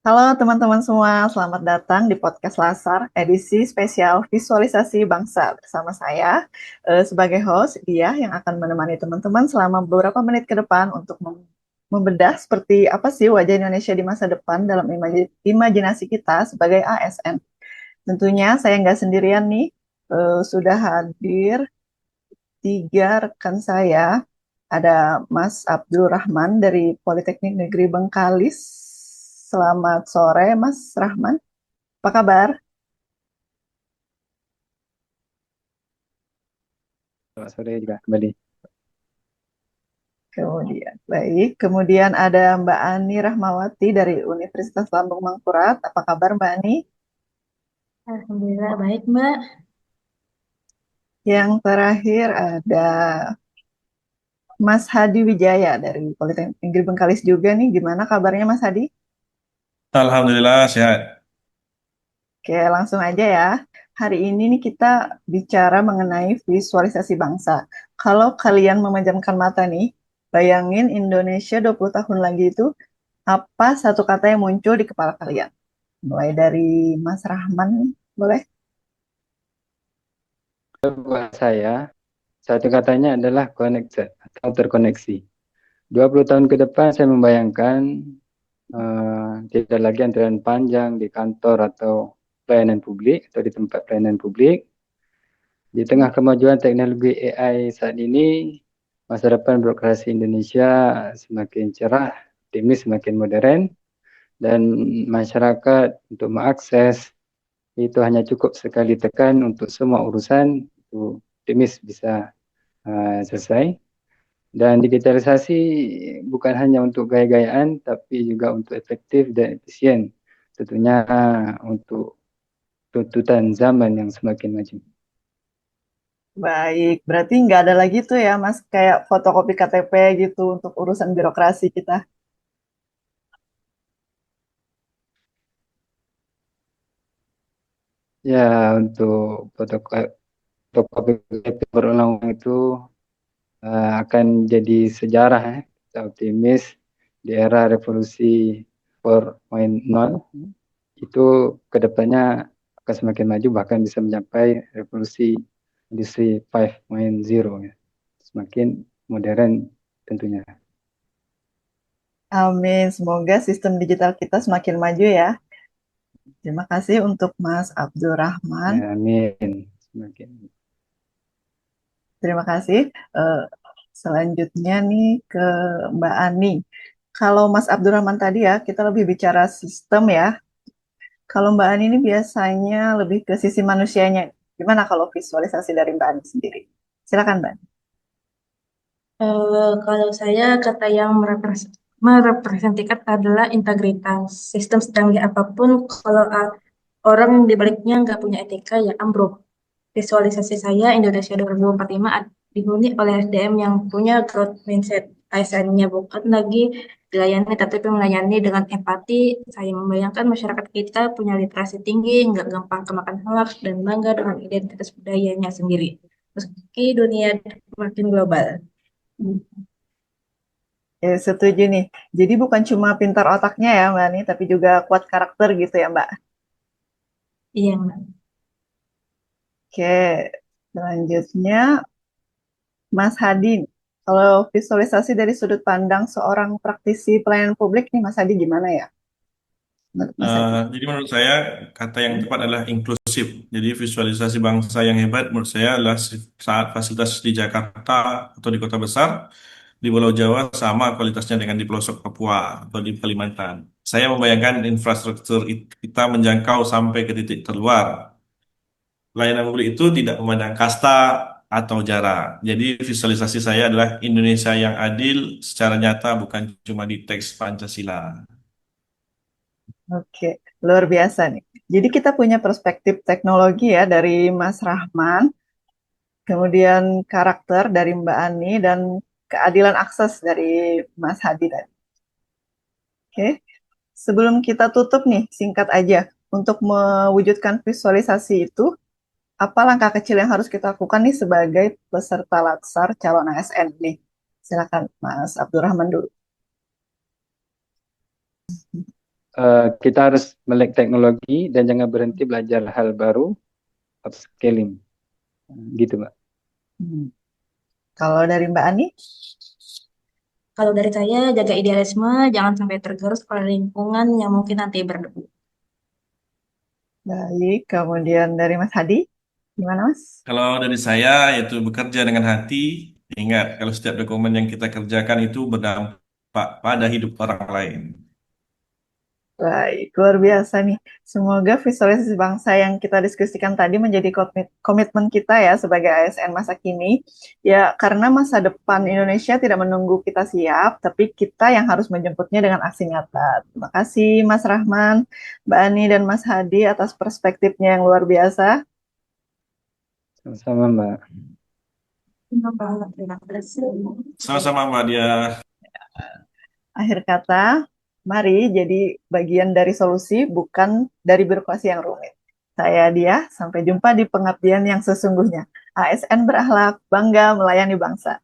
Halo teman-teman semua, selamat datang di podcast Lasar, edisi spesial visualisasi bangsa bersama saya sebagai host, dia yang akan menemani teman-teman selama beberapa menit ke depan untuk membedah seperti apa sih wajah Indonesia di masa depan dalam imajinasi kita sebagai ASN. Tentunya saya nggak sendirian nih, sudah hadir tiga rekan saya. Ada Mas Abdul Rahman dari Politeknik Negeri Bengkalis. Selamat sore, Mas Rahman. Apa kabar? Selamat sore juga kembali. Kemudian, baik. Kemudian ada Mbak Ani Rahmawati dari Universitas Lambung Mangkurat. Apa kabar, Mbak Ani? Alhamdulillah baik Mbak. Yang terakhir ada Mas Hadi Wijaya dari Politeknik Negeri Bengkalis juga nih. Gimana kabarnya, Mas Hadi? Alhamdulillah sehat. Oke, langsung aja ya. Hari ini nih kita bicara mengenai visualisasi bangsa. Kalau kalian memejamkan mata nih, bayangin Indonesia 20 tahun lagi itu, apa satu kata yang muncul di kepala kalian? Mulai dari Mas Rahman, boleh? Buat saya, satu katanya adalah connected atau terkoneksi. 20 tahun ke depan saya membayangkan tidak lagi antrian panjang di kantor atau pelayanan publik atau di tempat pelayanan publik. Di tengah kemajuan teknologi AI saat ini, masa depan birokrasi Indonesia semakin cerah, optimis, semakin modern, dan masyarakat untuk mengakses itu hanya cukup sekali tekan untuk semua urusan itu optimis bisa selesai. Dan digitalisasi bukan hanya untuk gaya-gayaan tapi juga untuk efektif dan efisien. Tentunya untuk tuntutan zaman yang semakin maju. Baik, berarti nggak ada lagi tuh ya, Mas, kayak fotokopi KTP gitu untuk urusan birokrasi kita. Ya, untuk fotokopi berulang itu akan jadi sejarah ya. Kita optimis di era revolusi 4.0 itu kedepannya akan semakin maju bahkan bisa mencapai revolusi industri 5.0 ya. Semakin modern tentunya. Amin, semoga sistem digital kita semakin maju ya. Terima kasih untuk Mas Abdul Rahman. Ya, amin. Semakin. Terima kasih. Eh, Selanjutnya nih ke Mbak Ani. Kalau Mas Abdurrahman tadi ya, kita lebih bicara sistem ya. Kalau Mbak Ani ini biasanya lebih ke sisi manusianya. Gimana kalau visualisasi dari Mbak Ani sendiri? Silakan, Mbak. Kalau saya kata yang merepresentasikan adalah integritas. Sistem secanggih apapun, kalau orang di baliknya nggak punya etika, ya ambruk. Visualisasi saya Indonesia 2045 dihuni oleh SDM yang punya growth mindset. ASN-nya bukan lagi dilayani, tapi melayani dengan empati. Saya membayangkan masyarakat kita punya literasi tinggi, nggak gampang kemakan hoax, dan bangga dengan identitas budayanya sendiri. Meski dunia makin global. Ya, setuju nih. Jadi bukan cuma pintar otaknya ya, Mbak Ani, tapi juga kuat karakter gitu ya, Mbak. Iya, Mbak. Oke, selanjutnya Mas Hadi. Kalau visualisasi dari sudut pandang seorang praktisi pelayanan publik nih, Mas Hadi gimana ya? Menurut Mas Hadi. Jadi menurut saya kata yang tepat adalah inklusif. Jadi visualisasi bangsa yang hebat menurut saya adalah saat fasilitas di Jakarta atau di kota besar di Pulau Jawa sama kualitasnya dengan di pelosok Papua atau di Kalimantan. Saya membayangkan infrastruktur kita menjangkau sampai ke titik terluar. Pelayanan publik itu tidak memandang kasta atau jarak. Jadi visualisasi saya adalah Indonesia yang adil secara nyata bukan cuma di teks Pancasila. Oke, luar biasa nih. Jadi kita punya perspektif teknologi ya dari Mas Rahman, kemudian karakter dari Mbak Ani, dan keadilan akses dari Mas Hadi tadi. Oke, sebelum kita tutup nih, singkat aja. Untuk mewujudkan visualisasi itu, apa langkah kecil yang harus kita lakukan nih sebagai peserta latsar calon ASN nih? Silakan Mas Abdurrahman dulu. kita harus melek teknologi dan jangan berhenti belajar hal baru, upscaling. Gitu, Mbak. Kalau dari Mbak Ani? Kalau dari saya, jaga idealisme, jangan sampai tergerus oleh lingkungan yang mungkin nanti berdebu. Baik, kemudian dari Mas Hadi, gimana Mas? Kalau dari saya, yaitu bekerja dengan hati. Ingat, kalau setiap dokumen yang kita kerjakan itu berdampak pada hidup orang lain. Baik, luar biasa nih. Semoga visualisasi bangsa yang kita diskusikan tadi menjadi komitmen kita ya sebagai ASN masa kini. Ya, karena masa depan Indonesia tidak menunggu kita siap, tapi kita yang harus menjemputnya dengan aksi nyata. Terima kasih Mas Rahman, Mbak Ani, dan Mas Hadi atas perspektifnya yang luar biasa. Sama-sama, Mbak. Terima kasih. Sama-sama Mbak Dia. Akhir kata, mari jadi bagian dari solusi, bukan dari birokrasi yang rumit. Saya Dia, sampai jumpa di pengabdian yang sesungguhnya. ASN berakhlak, bangga melayani bangsa.